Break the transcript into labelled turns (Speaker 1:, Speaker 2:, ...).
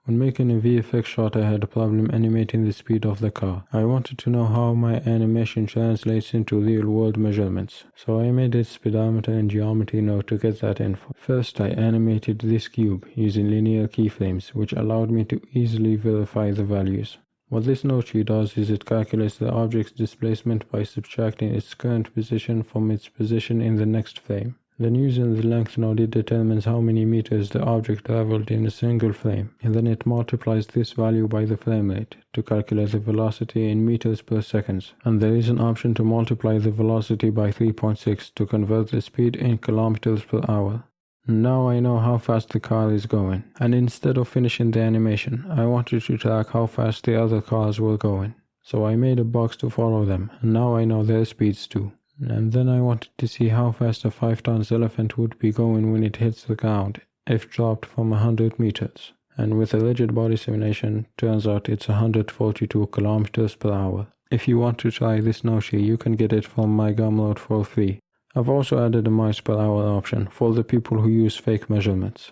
Speaker 1: When making a VFX shot, I had a problem animating the speed of the car. I wanted to know how my animation translates into real-world measurements, so I made a speedometer and geometry node to get that info. First, I animated this cube using linear keyframes, which allowed me to easily verify the values. What this node tree does is it calculates the object's displacement by subtracting its current position from its position in the next frame. Then using the length node, it determines how many meters the object traveled in a single frame, and then it multiplies this value by the frame rate to calculate the velocity in meters per second. And there is an option to multiply the velocity by 3.6 to convert the speed in kilometers per hour. Now I know how fast the car is going, and instead of finishing the animation, I wanted to track how fast the other cars were going. So I made a box to follow them, and now I know their speeds too. And then I wanted to see how fast a 5 tons elephant would be going when it hits the ground, if dropped from 100 meters. And with a rigid body simulation, turns out it's 142 kilometers per hour. If you want to try this node tree, you can get it from my Gumroad for free. I've also added a miles per hour option for the people who use fake measurements.